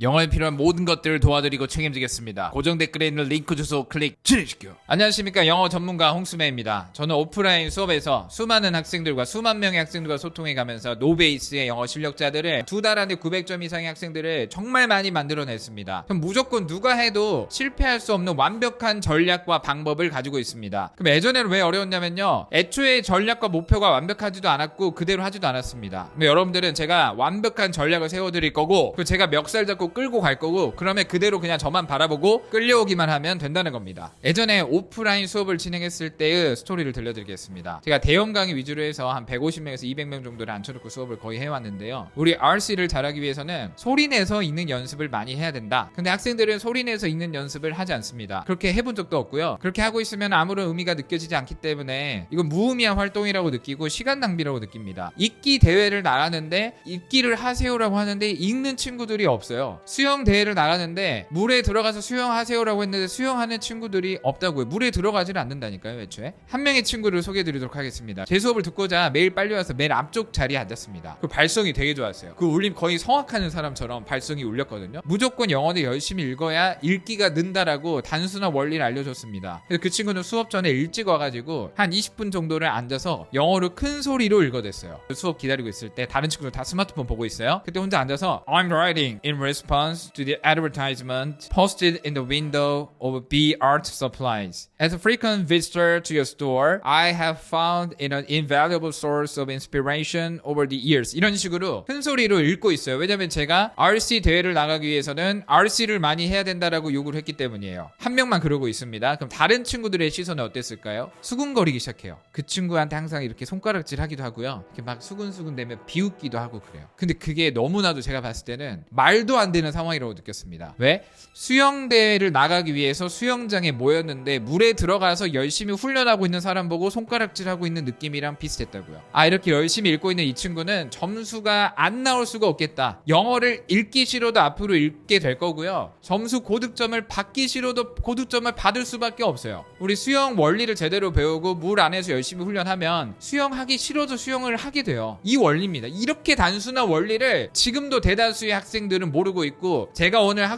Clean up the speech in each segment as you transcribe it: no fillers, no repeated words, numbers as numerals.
영어에 필요한 모든 것들을 도와드리고 책임지겠습니다. 고정 댓글에 있는 링크 주소 클릭 진행시켜. 안녕하십니까, 영어 전문가 홍수매입니다. 저는 오프라인 수업에서 수많은 학생들과 수만 명의 학생들과 소통해가면서 노베이스의 영어 실력자들을 2달 안에 900점 이상의 학생들을 정말 많이 만들어냈습니다. 그럼 무조건 누가 해도 실패할 수 없는 완벽한 전략과 방법을 가지고 있습니다. 그럼 예전에는 왜 어려웠냐면요, 애초에 전략과 목표가 완벽하지도 않았고 그대로 하지도 않았습니다. 그럼 여러분들은 제가 완벽한 전략을 세워드릴 거고, 그리고 제가 멱살 잡고 끌고 갈 거고, 그러면 그대로 그냥 저만 바라보고 끌려오기만 하면 된다는 겁니다. 예전에 오프라인 수업을 진행했을 때의 스토리를 들려드리겠습니다. 제가 대형 강의 위주로 해서 한 150명에서 200명 정도를 앉혀놓고 수업을 거의 해왔는데요, 우리 RC를 잘하기 위해서는 소리내서 읽는 연습을 많이 해야 된다. 근데 학생들은 소리내서 읽는 연습을 하지 않습니다. 그렇게 해본 적도 없고요, 그렇게 하고 있으면 아무런 의미가 느껴지지 않기 때문에 이건 무의미한 활동이라고 느끼고 시간 낭비라고 느낍니다. 읽기 대회를 나가는데 읽기를 하세요라고 하는데 읽는 친구들이 없어요. 수영 대회를 나가는데 물에 들어가서 수영하세요라고 했는데 수영하는 친구들이 없다고요. 물에 들어가지를 않는다니까요. 애초에 한 명의 친구를 소개해드리도록 하겠습니다. 제 수업을 듣고자 매일 빨리 와서 맨 앞쪽 자리에 앉았습니다. 그 발성이 되게 좋았어요. 그 울림 거의 성악하는 사람처럼 발성이 울렸거든요. 무조건 영어를 열심히 읽어야 읽기가 는다라고 단순한 원리를 알려줬습니다. 그래서 그 친구는 수업 전에 일찍 와가지고 한 20분 정도를 앉아서 영어로 큰 소리로 읽어댔어요. 수업 기다리고 있을 때 다른 친구들 다 스마트폰 보고 있어요. 그때 혼자 앉아서 I'm writing in response to the advertisement posted in the window of B Art Supplies. As a frequent visitor to your store, I have found it an invaluable source of inspiration over the years. 이런 식으로 큰 소리로 읽고 있어요. 왜냐면 제가 RC 대회를 나가기 위해서는 RC를 많이 해야 된다라고 요구를 했기 때문이에요. 한 명만 그러고 있습니다. 그럼 다른 친구들의 시선은 어땠을까요? 수근거리기 시작해요. 그 친구한테 항상 이렇게 손가락질 하기도 하고요, 이렇게 막 수근수근 대면 비웃기도 하고 그래요. 근데 그게 너무나도 제가 봤을 때는 말도 안 되는 상황이라고 느꼈습니다. 왜? 수영대회를 나가기 위해서 수영장에 모였는데 물에 들어가서 열심히 훈련하고 있는 사람 보고 손가락질하고 있는 느낌이랑 비슷했다고요. 아, 이렇게 열심히 읽고 있는 이 친구는 점수가 안 나올 수가 없겠다. 영어를 읽기 싫어도 앞으로 읽게 될 거고요, 점수 고득점을 받기 싫어도 고득점을 받을 수밖에 없어요. 우리 수영 원리를 제대로 배우고 물 안에서 열심히 훈련하면 수영하기 싫어도 수영을 하게 돼요. 이 원리입니다. 이렇게 단순한 원리를 지금도 대다수의 학생들은 모르고 있고, 제가 오늘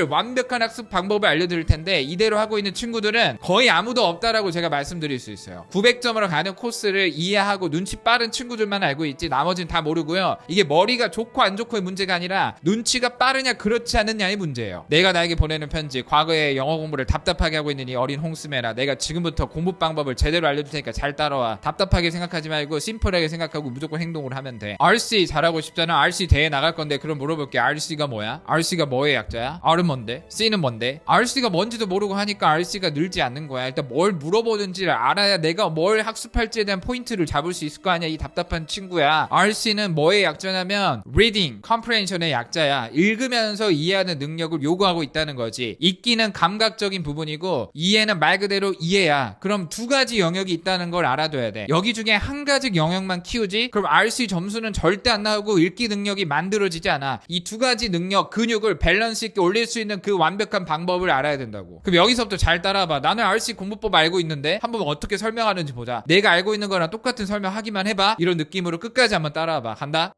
완벽한 학습 방법을 알려드릴 텐데 이대로 하고 있는 친구들은 거의 아무도 없다라고 제가 말씀드릴 수 있어요. 900점으로 가는 코스를 이해하고 눈치 빠른 친구들만 알고 있지 나머지는 다 모르고요. 이게 머리가 좋고 안 좋고의 문제가 아니라 눈치가 빠르냐 그렇지 않느냐의 문제예요. 내가 나에게 보내는 편지, 과거에 영어 공부를 답답하게 하고 있는 이 어린 홍수매라, 내가 지금부터 공부 방법을 제대로 알려줄 테니까 잘 따라와. 답답하게 생각하지 말고 심플하게 생각하고 무조건 행동을 하면 돼. RC 잘하고 싶잖아. RC 대회 나갈 건데 그럼 물어볼게. RC가 뭐야? RC가 뭐의 약자야? R은 뭔데? C는 뭔데? RC가 뭔지도 모르고 하니까 RC가 늘지 않는 거야. 일단 뭘 물어보는지를 알아야 내가 뭘 학습할지에 대한 포인트를 잡을 수 있을 거 아니야, 이 답답한 친구야. RC는 뭐의 약자냐면 Reading, Comprehension의 약자야. 읽으면서 이해하는 능력을 요구하고 있다는 거지. 읽기는 감각적인 부분이고 이해는 말 그대로 이해야. 그럼 두 가지 영역이 있다는 걸 알아둬야 돼. 여기 중에 한 가지 영역만 키우지? 그럼 RC 점수는 절대 안 나오고 읽기 능력이 만들어지지 않아. 이 두 가지 능력, 근육을 밸런스 있게 올릴 수 있는 그 완벽한 방법을 알아야 된다고. 그럼 여기서부터 잘 따라봐. 나는 RC 공부법 알고 있는데 한번 어떻게 설명하는지 보자. 내가 알고 있는 거랑 똑같은 설명하기만 해봐. 이런 느낌으로 끝까지 한번 따라와봐. 간다.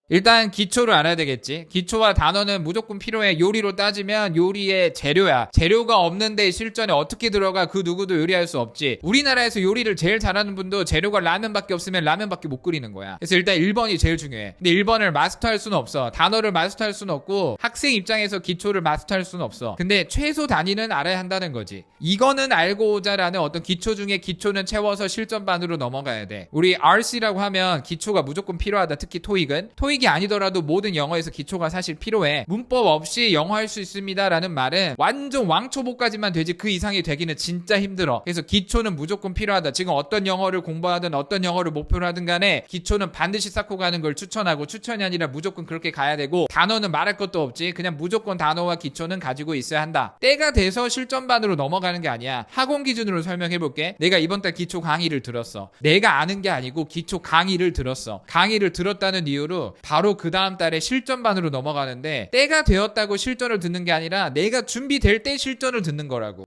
일단 기초를 알아야 되겠지. 기초와 단어는 무조건 필요해. 요리로 따지면 요리의 재료야. 재료가 없는데 실전에 어떻게 들어가 그 누구도 요리할 수 없지. 우리나라에서 요리를 제일 잘하는 분도 재료가 라면밖에 없으면 라면밖에 못 끓이는 거야. 그래서 일단 1번이 제일 중요해. 근데 1번을 마스터할 수는 없어. 단어를 마스터할 수는 없고 학생 입장에서 기초를 마스터할 수는 없어. 근데 최소 단위는 알아야 한다는 거지. 이거는 알고자라는 어떤 기초 중에 기초는 채워서 실전반으로 넘어가야 돼. 우리 RC라고 하면 기초가 무조건 필요하다. 특히 토익은. 토익이 아니더라도 모든 영어에서 기초가 사실 필요해. 문법 없이 영어 할 수 있습니다 라는 말은 완전 왕초보까지만 되지 그 이상이 되기는 진짜 힘들어. 그래서 기초는 무조건 필요하다. 지금 어떤 영어를 공부하든 어떤 영어를 목표로 하든 간에 기초는 반드시 쌓고 가는 걸 추천하고, 추천이 아니라 무조건 그렇게 가야 되고, 단어는 말할 것도 없지. 그냥 무조건 단어와 기초는 가지고 있어야 한다. 때가 돼서 실전반으로 넘어가는 게 아니야. 학원 기준으로 설명해볼게. 내가 이번 달 기초 강의를 들었어. 내가 아는 게 아니고 기초 강의를 들었어. 강의를 들었다는 이유로 바로 그 다음 달에 실전반으로 넘어가는데, 때가 되었다고 실전을 듣는 게 아니라 내가 준비될 때 실전을 듣는 거라고.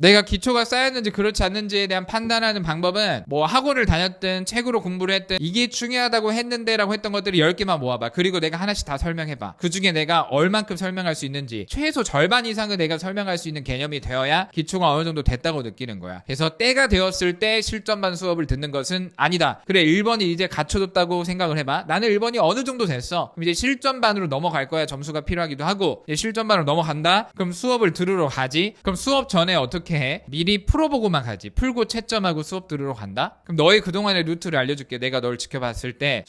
내가 기초가 쌓였는지 그렇지 않는지에 대한 판단하는 방법은 뭐 학원을 다녔든 책으로 공부를 했든 이게 중요하다고 했는데 라고 했던 것들이 10개만 모아봐. 그리고 내가 하나씩 다 설명해봐. 그 중에 내가 얼만큼 설명할 수 있는지 최소 절반 이상은 내가 설명할 수 있는 개념이 되어야 기초가 어느 정도 됐다고 느끼는 거야. 그래서 때가 되었을 때 실전반 수업을 듣는 것은 아니다. 그래 1번이 이제 갖춰졌다고 생각을 해봐. 나는 1번이 어느 정도 됐어. 그럼 이제 실전반으로 넘어갈 거야. 점수가 필요하기도 하고 이제 실전반으로 넘어간다. 그럼 수업을 들으러 가지. 그럼 수업 전에 어떻게 해? 미리 풀어보고만 가지. 풀고 채점하고 수업 들으러 간다. 그럼 너의 그동안의 루트를 알려줄게. 내가 널 지켜봤을 때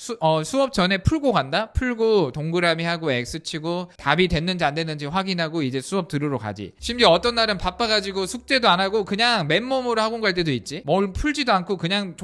수업 전에 풀고 간다. 풀고 동그라미 하고 X 치고 답이 됐는지 안 됐는지 확인하고 이제 수업 들으러 가지. 심지어 어떤 날은 바빠가지고 숙제도 안 하고 그냥 맨몸으로 학원 갈 때도 있지. 뭘 풀지도 않고 그냥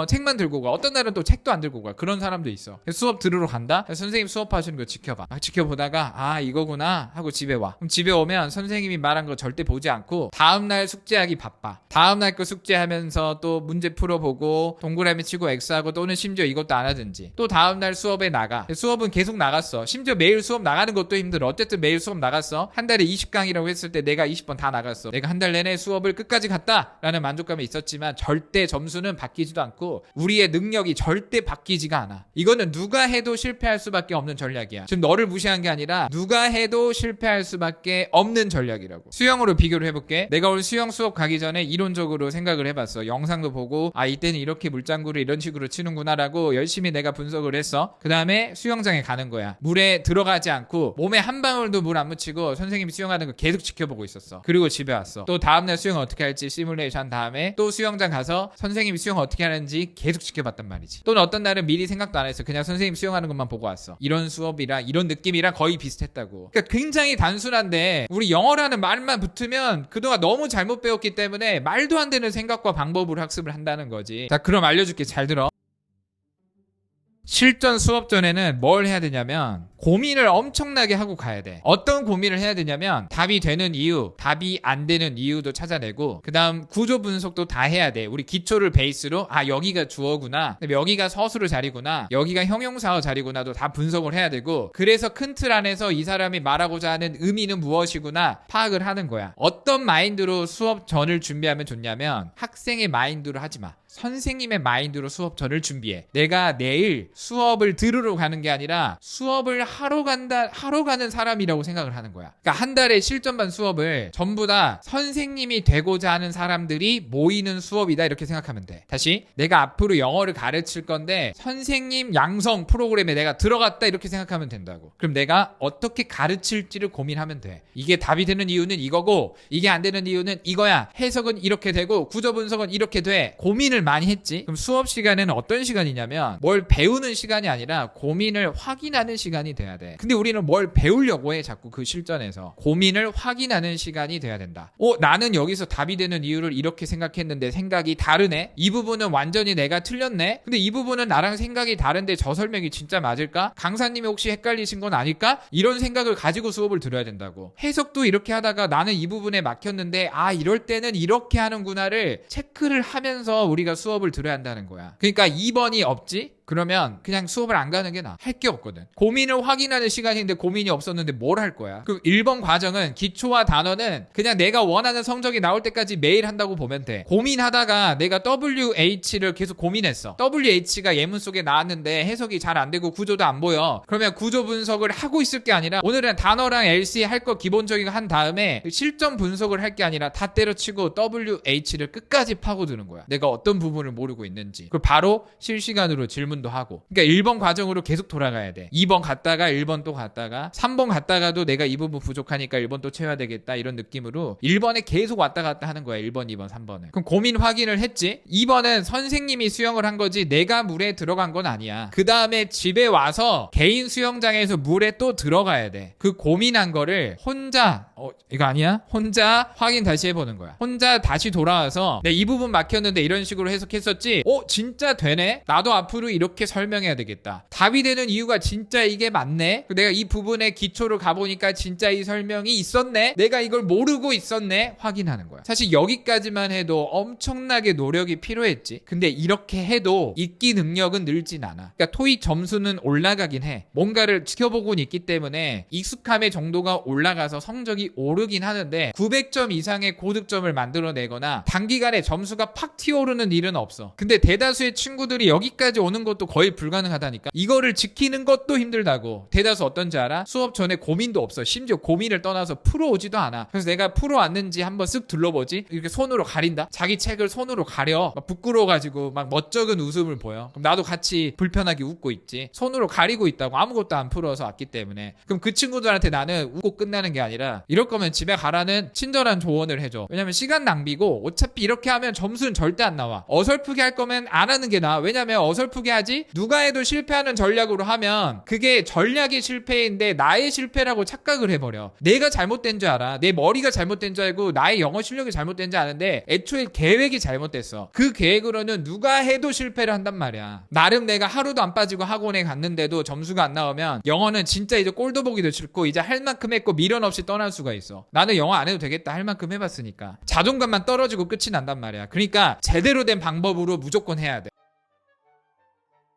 책만 들고 가. 어떤 날은 또 책도 안 들고 가. 그런 사람도 있어. 수업 들으러 간다. 선생님 수업하시는 거 지켜봐. 지켜보다가 이거구나 하고 집에 와. 그럼 집에 오면 선생님이 말한 거 절대 보지 않고 다음날 숙제하기 바빠. 다음날 거 숙제하면서 또 문제 풀어보고 동그라미 치고 X하고 또는 심지어 이것도 안 하든지 또 다음날 수업에 나가. 수업은 계속 나갔어. 심지어 매일 수업 나가는 것도 힘들어. 어쨌든 매일 수업 나갔어. 한 달에 20강이라고 했을 때 내가 20번 다 나갔어. 내가 한 달 내내 수업을 끝까지 갔다 라는 만족감이 있었지만 절대 점수는 바뀌지도 않고 우리의 능력이 절대 바뀌지가 않아. 이거는 누가 해도 실패할 수밖에 없는 전략이야. 지금 너를 무시한 게 아니라 누가 해도 실패할 수밖에 없는 전략이라고. 수영으로 비교를 해볼게. 내가 오늘 수영 수업 가기 전에 이론적으로 생각을 해봤어. 영상도 보고 이때는 이렇게 물장구를 이런 식으로 치는구나 라고 열심히 내가 분석을 했어. 그 다음에 수영장에 가는 거야. 물에 들어가지 않고 몸에 한 방울도 물 안 묻히고 선생님이 수영하는 거 계속 지켜보고 있었어. 그리고 집에 왔어. 또 다음날 수영 어떻게 할지 시뮬레이션 한 다음에 또 수영장 가서 선생님이 수영 어떻게 하는지 계속 지켜봤단 말이지. 또는 어떤 날은 미리 생각도 안 했어. 그냥 선생님 수영하는 것만 보고 왔어. 이런 수업이라 이런 느낌이랑 거의 비슷했다고. 그러니까 굉장히 단순한데 우리 영어라는 말만 붙으면 그동안 너무 잘못 배웠기 때문에 말도 안 되는 생각과 방법으로 학습을 한다는 거지. 자, 그럼 알려줄게. 잘 들어. 실전 수업 전에는 뭘 해야 되냐면 고민을 엄청나게 하고 가야 돼. 어떤 고민을 해야 되냐면 답이 되는 이유, 답이 안 되는 이유도 찾아내고 그 다음 구조 분석도 다 해야 돼. 우리 기초를 베이스로 여기가 주어구나, 여기가 서술의 자리구나, 여기가 형용사어 자리구나도 다 분석을 해야 되고 그래서 큰 틀 안에서 이 사람이 말하고자 하는 의미는 무엇이구나 파악을 하는 거야. 어떤 마인드로 수업 전을 준비하면 좋냐면 학생의 마인드로 하지 마. 선생님의 마인드로 수업 전을 준비해. 내가 내일 수업을 들으러 가는 게 아니라 수업을 하러 가는 사람이라고 생각을 하는 거야. 그러니까 한 달에 실전반 수업을 전부 다 선생님이 되고자 하는 사람들이 모이는 수업이다 이렇게 생각하면 돼. 다시 내가 앞으로 영어를 가르칠 건데 선생님 양성 프로그램에 내가 들어갔다 이렇게 생각하면 된다고. 그럼 내가 어떻게 가르칠지를 고민하면 돼. 이게 답이 되는 이유는 이거고 이게 안 되는 이유는 이거야. 해석은 이렇게 되고 구조 분석은 이렇게 돼. 고민을 많이 했지. 그럼 수업 시간에는 어떤 시간이냐면 뭘 배우는 시간이 아니라 고민을 확인하는 시간이 돼야 돼. 근데 우리는 뭘 배우려고 해. 자꾸 그 실전에서 고민을 확인하는 시간이 돼야 된다. 나는 여기서 답이 되는 이유를 이렇게 생각했는데 생각이 다르네. 이 부분은 완전히 내가 틀렸네. 근데 이 부분은 나랑 생각이 다른데 저 설명이 진짜 맞을까? 강사님이 혹시 헷갈리신 건 아닐까? 이런 생각을 가지고 수업을 들어야 된다고. 해석도 이렇게 하다가 나는 이 부분에 막혔는데 이럴 때는 이렇게 하는구나를 체크를 하면서 우리가 수업을 들어야 한다는 거야. 그러니까 2번이 없지? 그러면 그냥 수업을 안 가는 게 나아. 할 게 없거든. 고민을 확인하는 시간인데 고민이 없었는데 뭘 할 거야? 그 1번 과정은 기초와 단어는 그냥 내가 원하는 성적이 나올 때까지 매일 한다고 보면 돼. 고민하다가 내가 WH를 계속 고민했어. WH가 예문 속에 나왔는데 해석이 잘 안 되고 구조도 안 보여. 그러면 구조 분석을 하고 있을 게 아니라 오늘은 단어랑 LC 할 거 기본적인 거 한 다음에 실전 분석을 할 게 아니라 다 때려치고 WH를 끝까지 파고드는 거야. 내가 어떤 부분을 모르고 있는지. 그걸 바로 실시간으로 질문도 하고. 그러니까 1번 과정으로 계속 돌아가야 돼. 2번 갔다가 1번 또 갔다가 3번 갔다가도 내가 이 부분 부족하니까 1번 또 채워야 되겠다 이런 느낌으로 1번에 계속 왔다 갔다 하는 거야. 1번, 2번, 3번을. 그럼 고민 확인을 했지? 2번은 선생님이 수영을 한 거지 내가 물에 들어간 건 아니야. 그 다음에 집에 와서 개인 수영장에서 물에 또 들어가야 돼. 그 고민한 거를 혼자 이거 아니야? 혼자 확인 다시 해보는 거야. 혼자 다시 돌아와서 내 이 부분 막혔는데 이런 식으로 해석했었지? 진짜 되네? 나도 앞으로 이렇게 이렇게 설명해야 되겠다. 답이 되는 이유가 진짜 이게 맞네? 내가 이 부분의 기초를 가보니까 진짜 이 설명이 있었네? 내가 이걸 모르고 있었네? 확인하는 거야. 사실 여기까지만 해도 엄청나게 노력이 필요했지. 근데 이렇게 해도 읽기 능력은 늘진 않아. 그러니까 토익 점수는 올라가긴 해. 뭔가를 지켜보고 있기 때문에 익숙함의 정도가 올라가서 성적이 오르긴 하는데 900점 이상의 고득점을 만들어내거나 단기간에 점수가 팍 튀어오르는 일은 없어. 근데 대다수의 친구들이 여기까지 오는 것도 거의 불가능하다니까. 이거를 지키는 것도 힘들다고. 대다수 어떤지 알아? 수업 전에 고민도 없어. 심지어 고민을 떠나서 풀어오지도 않아. 그래서 내가 풀어왔는지 한번 쓱 둘러보지. 이렇게 손으로 가린다. 자기 책을 손으로 가려. 막 부끄러워가지고 막 멋쩍은 웃음을 보여. 그럼 나도 같이 불편하게 웃고 있지. 손으로 가리고 있다고. 아무것도 안 풀어서 왔기 때문에. 그럼 그 친구들한테 나는 웃고 끝나는 게 아니라 이럴 거면 집에 가라는 친절한 조언을 해줘. 왜냐면 시간 낭비고 어차피 이렇게 하면 점수는 절대 안 나와. 어설프게 할 거면 안 하는 게 나아. 왜냐면 어설프게 하지 누가 해도 실패하는 전략으로 하면 그게 전략의 실패인데 나의 실패라고 착각을 해버려. 내가 잘못된 줄 알아. 내 머리가 잘못된 줄 알고 나의 영어 실력이 잘못된 줄 아는데 애초에 계획이 잘못됐어. 그 계획으로는 누가 해도 실패를 한단 말이야. 나름 내가 하루도 안 빠지고 학원에 갔는데도 점수가 안 나오면 영어는 진짜 이제 꼴도 보기도 싫고 이제 할 만큼 했고 미련 없이 떠날 수가 있어. 나는 영어 안 해도 되겠다 할 만큼 해봤으니까. 자존감만 떨어지고 끝이 난단 말이야. 그러니까 제대로 된 방법으로 무조건 해야 돼.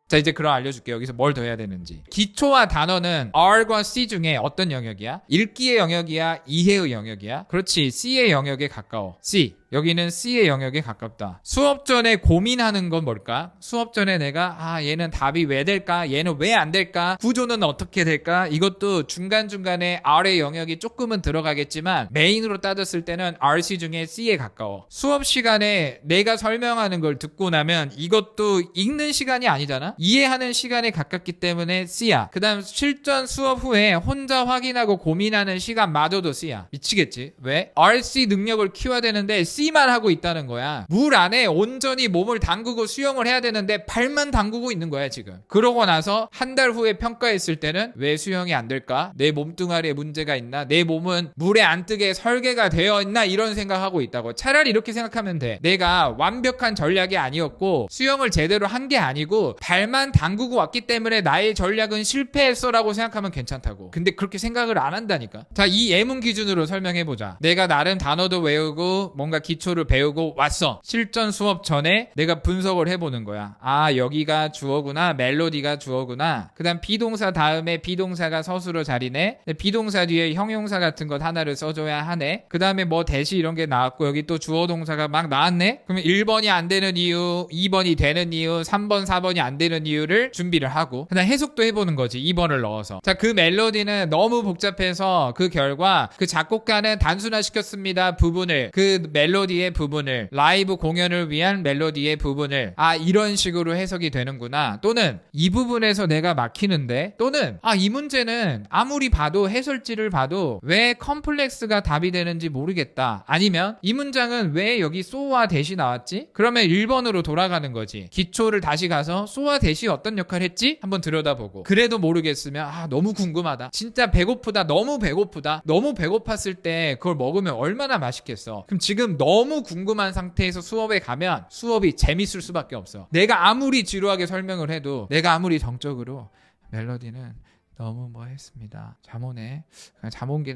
자, 이제 그럼 알려줄게. 여기서 뭘 더 해야 되는지. 기초와 단어는 R과 C 중에 어떤 영역이야? 읽기의 영역이야? 이해의 영역이야? 그렇지, C의 영역에 가까워. C. 여기는 C의 영역에 가깝다. 수업 전에 고민하는 건 뭘까? 수업 전에 내가 얘는 답이 왜 될까? 얘는 왜 안 될까? 구조는 어떻게 될까? 이것도 중간중간에 R의 영역이 조금은 들어가겠지만 메인으로 따졌을 때는 RC 중에 C에 가까워. 수업 시간에 내가 설명하는 걸 듣고 나면 이것도 읽는 시간이 아니잖아? 이해하는 시간에 가깝기 때문에 C야. 그 다음 실전 수업 후에 혼자 확인하고 고민하는 시간마저도 C야. 미치겠지? 왜? RC 능력을 키워야 되는데 C만 하고 있다는 거야. 물 안에 온전히 몸을 담그고 수영을 해야 되는데 발만 담그고 있는 거야 지금. 그러고 나서 한 달 후에 평가했을 때는 왜 수영이 안 될까? 내 몸뚱아리에 문제가 있나? 내 몸은 물에 안 뜨게 설계가 되어 있나? 이런 생각하고 있다고. 차라리 이렇게 생각하면 돼. 내가 완벽한 전략이 아니었고 수영을 제대로 한 게 아니고 발만 담그고 왔기 때문에 나의 전략은 실패했어 라고 생각하면 괜찮다고. 근데 그렇게 생각을 안 한다니까. 자, 이 예문 기준으로 설명해보자. 내가 나름 단어도 외우고 뭔가 기초를 배우고 왔어. 실전 수업 전에 내가 분석을 해보는 거야. 여기가 주어구나. 멜로디가 주어구나. 그 다음 비동사 다음에 비동사가 서술어 자리네. 비동사 뒤에 형용사 같은 것 하나를 써줘야 하네. 그 다음에 뭐 대시 이런 게 나왔고 여기 또 주어 동사가 막 나왔네. 그러면 1번이 안 되는 이유, 2번이 되는 이유, 3번, 4번이 안 되는 이유를 준비를 하고 그 다음 해석도 해보는 거지. 2번을 넣어서. 자, 그 멜로디는 너무 복잡해서 그 결과 그 작곡가는 단순화시켰습니다. 부분을. 그 멜로디의 부분을. 라이브 공연을 위한 멜로디의 부분을. 이런 식으로 해석이 되는구나. 또는 이 부분에서 내가 막히는데 또는 이 문제는 아무리 봐도 해설지를 봐도 왜 컴플렉스가 답이 되는지 모르겠다. 아니면 이 문장은 왜 여기 so와 대시 나왔지? 그러면 1번으로 돌아가는 거지. 기초를 다시 가서 so와 대시 어떤 역할을 했지? 한번 들여다보고 그래도 모르겠으면 너무 궁금하다. 진짜 배고프다. 너무 배고프다. 너무 배고팠을 때 그걸 먹으면 얼마나 맛있겠어. 그럼 지금 너무 궁금한 상태에서 수업에 가면 수업이 재밌을 수밖에 없어. 내가 아무리 지루하게 설명을 해도 내가 아무리 정적으로 멜로디는 너무 했습니다. 잠오네.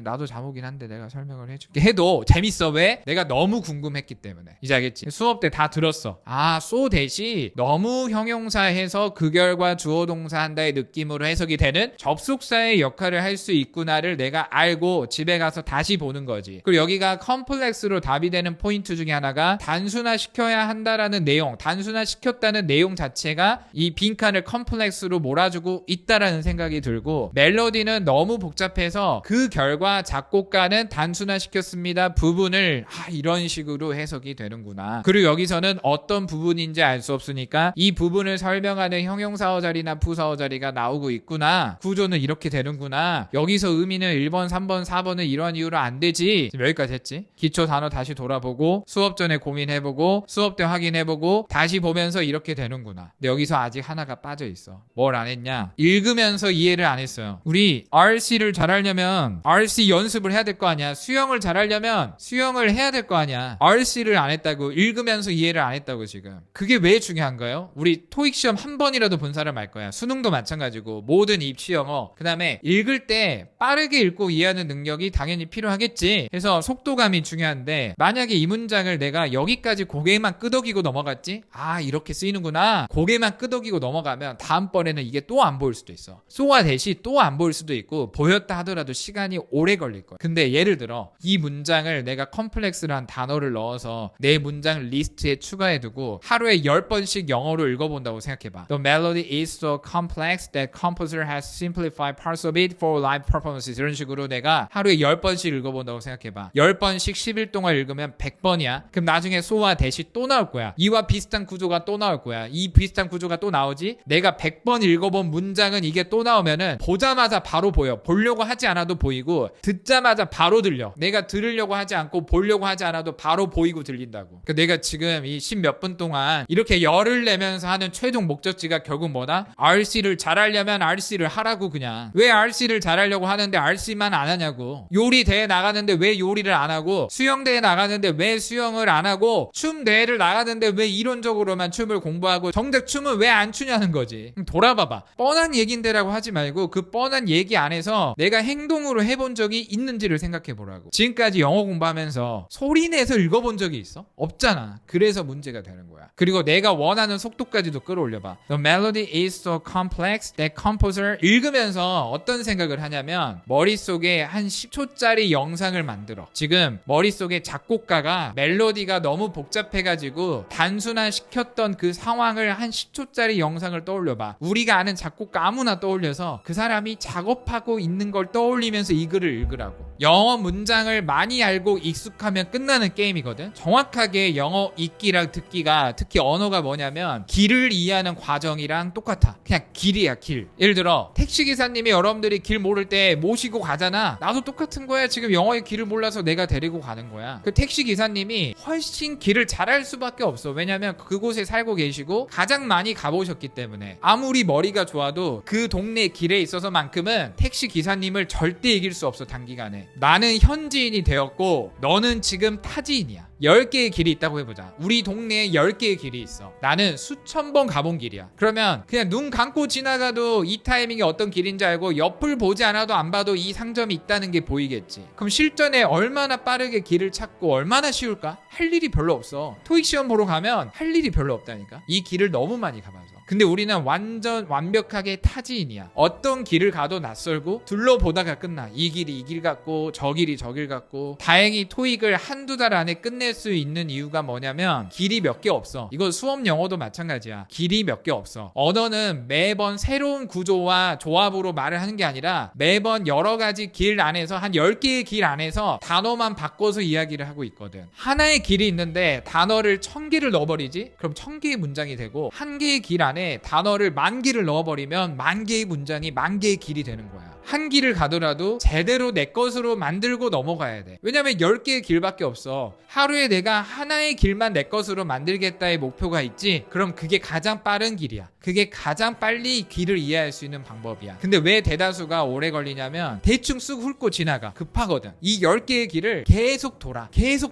나도 잠오긴 한데 내가 설명을 해줄게 해도 재밌어. 왜? 내가 너무 궁금했기 때문에. 이제 알겠지? 수업 때 다 들었어. so 대시 너무 형용사해서 그 결과 주어 동사 한다의 느낌으로 해석이 되는 접속사의 역할을 할 수 있구나를 내가 알고 집에 가서 다시 보는 거지. 그리고 여기가 컴플렉스로 답이 되는 포인트 중에 하나가 단순화시켜야 한다라는 내용, 단순화시켰다는 내용 자체가 이 빈칸을 컴플렉스로 몰아주고 있다라는 생각이 들고 멜로디는 너무 복잡해서 그 결과 작곡가는 단순화시켰습니다. 부분을 이런 식으로 해석이 되는구나. 그리고 여기서는 어떤 부분인지 알 수 없으니까 이 부분을 설명하는 형용사어 자리나 부사어 자리가 나오고 있구나. 구조는 이렇게 되는구나. 여기서 의미는 1번, 3번, 4번은 이런 이유로 안 되지. 지금 여기까지 했지. 기초 단어 다시 돌아보고 수업 전에 고민해보고 수업 때 확인해보고 다시 보면서 이렇게 되는구나. 근데 여기서 아직 하나가 빠져 있어. 뭘 안 했냐? 읽으면서 이해를 안 했어요. 우리 RC를 잘하려면 RC 연습을 해야 될 거 아니야. 수영을 잘하려면 수영을 해야 될 거 아니야. RC를 안 했다고, 읽으면서 이해를 안 했다고. 지금 그게 왜 중요한가요? 우리 토익 시험 한 번이라도 본 사람 알 거야. 수능도 마찬가지고 모든 입시 영어. 그 다음에 읽을 때 빠르게 읽고 이해하는 능력이 당연히 필요하겠지. 그래서 속도감이 중요한데, 만약에 이 문장을 내가 여기까지 고개만 끄덕이고 넘어갔지? 아, 이렇게 쓰이는구나. 고개만 끄덕이고 넘어가면 다음번에는 이게 또 안 보일 수도 있어. 쏘와 대시 또 안 보일 수도 있고, 보였다 하더라도 시간이 오래 걸릴 거야. 근데 예를 들어 이 문장을 내가 컴플렉스란 단어를 넣어서 내 문장 리스트에 추가해두고 하루에 10번씩 영어로 읽어본다고 생각해봐. The melody is so complex that composer has simplified parts of it for live performances. 이런 식으로 내가 하루에 10번씩 읽어본다고 생각해봐. 10번씩 10일 동안 읽으면 100번이야. 그럼 나중에 소와 대시 또 나올 거야. 이와 비슷한 구조가 또 나올 거야. 이 비슷한 구조가 또 나오지? 내가 100번 읽어본 문장은 이게 또 나오면은 보자마자 바로 보여. 보려고 하지 않아도 보이고, 듣자마자 바로 들려. 내가 들으려고 하지 않고 보려고 하지 않아도 바로 보이고 들린다고. 그러니까 내가 지금 이 10몇 분 동안 이렇게 열을 내면서 하는 최종 목적지가 결국 뭐다? RC를 잘하려면 RC를 하라고. 그냥 왜 RC를 잘하려고 하는데 RC만 안 하냐고. 요리 대회 나가는데 왜 요리를 안 하고, 수영 대회 나가는데 왜 수영을 안 하고, 춤 대회를 나가는데 왜 이론적으로만 춤을 공부하고 정작 춤은 왜 안 추냐는 거지. 돌아봐봐. 뻔한 얘긴데라고 하지 말고 그 뻔한 얘기 안에서 내가 행동으로 해본 적이 있는지를 생각해 보라고. 지금까지 영어 공부하면서 소리 내서 읽어본 적이 있어? 없잖아. 그래서 문제가 되는 거야. 그리고 내가 원하는 속도까지도 끌어올려봐. The melody is so complex that composer, 읽으면서 어떤 생각을 하냐면 머릿속에 한 10초짜리 영상을 만들어. 지금 머릿속에 작곡가가 멜로디가 너무 복잡해가지고 단순화시켰던 그 상황을 한 10초짜리 영상을 떠올려봐. 우리가 아는 작곡가 아무나 떠올려서 그 사람이 작업하고 있는 걸 떠올리면서 이 글을 읽으라고. 영어 문장을 많이 알고 익숙하면 끝나는 게임이거든. 정확하게 영어 읽기랑 듣기가, 특히 언어가 뭐냐면 길을 이해하는 과정이랑 똑같아. 그냥 길이야, 길. 예를 들어 택시기사님이 여러분들이 길 모를 때 모시고 가잖아. 나도 똑같은 거야. 지금 영어의 길을 몰라서 내가 데리고 가는 거야. 그 택시기사님이 훨씬 길을 잘할 수밖에 없어. 왜냐면 그곳에 살고 계시고 가장 많이 가보셨기 때문에. 아무리 머리가 좋아도 그 동네 길에 있어서만큼은 택시기사님을 절대 이길 수 없어. 단기간에. 나는 현지인이 되었고 너는 지금 타지인이야. 10개의 길이 있다고 해보자. 우리 동네에 10개의 길이 있어. 나는 수천 번 가본 길이야. 그러면 그냥 눈 감고 지나가도 이 타이밍이 어떤 길인지 알고, 옆을 보지 않아도 안 봐도 이 상점이 있다는 게 보이겠지. 그럼 실전에 얼마나 빠르게 길을 찾고 얼마나 쉬울까? 할 일이 별로 없어. 토익 시험 보러 가면 할 일이 별로 없다니까. 이 길을 너무 많이 가봐서. 근데 우리는 완전 완벽하게 타지인이야. 어떤 길을 가도 낯설고 둘러보다가 끝나. 이 길이 이 길 같고 저 길이 저 길 같고. 다행히 토익을 한두 달 안에 끝낼 수 있는 이유가 뭐냐면 길이 몇 개 없어. 이거 수업 영어도 마찬가지야. 길이 몇 개 없어. 언어는 매번 새로운 구조와 조합으로 말을 하는 게 아니라 매번 여러 가지 길 안에서, 한 10개의 길 안에서 단어만 바꿔서 이야기를 하고 있거든. 하나의 길이 있는데 단어를 1000개를 넣어버리지? 그럼 1000개의 문장이 되고, 한 개의 길 안에 단어를 10,000개를 넣어버리면 10,000개의 문장이 10,000개의 길이 되는 거야. 한 길을 가더라도 제대로 내 것으로 만들고 넘어가야 돼. 왜냐면 10개의 길밖에 없어. 하루에 내가 하나의 길만 내 것으로 만들겠다의 목표가 있지? 그럼 그게 가장 빠른 길이야. 그게 가장 빨리 길을 이해할 수 있는 방법이야. 근데 왜 대다수가 오래 걸리냐면 대충 쓱 훑고 지나가. 급하거든. 이 10개의 길을 계속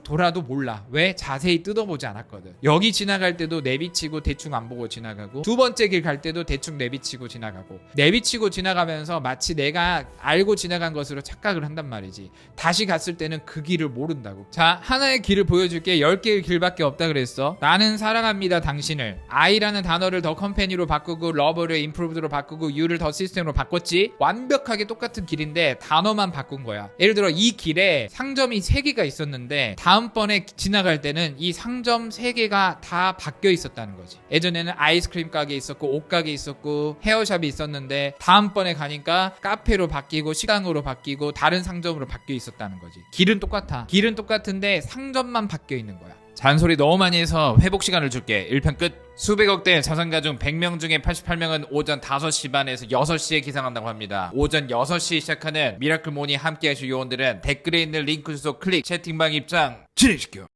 돌아도 몰라. 왜? 자세히 뜯어보지 않았거든. 여기 지나갈 때도 내비치고 대충 안 보고 지나가고, 두 번째 길 갈 때도 대충 내비치고 지나가고, 내비치고 지나가면서 마치 내가 알고 지나간 것으로 착각을 한단 말이지. 다시 갔을 때는 그 길을 모른다고. 자, 하나의 길을 보여줄게. 10개의 길밖에 없다 그랬어. 나는 사랑합니다 당신을. I라는 단어를 더 컴퍼니로 바꾸고, 러브를 임프루브드로 바꾸고, U를 더 시스템으로 바꿨지. 완벽하게 똑같은 길인데 단어만 바꾼 거야. 예를 들어 이 길에 상점이 3개가 있었는데 다음번에 지나갈 때는 이 상점 3개가 다 바뀌어 있었다는 거지. 예전에는 아이스크림 가게 있었고 옷 가게 있었고 헤어샵이 있었는데 다음번에 가니까 카페로 바뀌고 식당으로 바뀌고 다른 상점으로 바뀌어 있었다는 거지. 길은 똑같아. 길은 똑같은데 상점만 바뀌어 있는 거야. 잔소리 너무 많이 해서 회복 시간을 줄게. 1편 끝. 수백억 대 자산가 중 100명 중에 88명은 오전 5시 반에서 6시에 기상한다고 합니다. 오전 6시에 시작하는 미라클 모닝 함께 하실 요원들은 댓글에 있는 링크 주소 클릭, 채팅방 입장 진행시켜.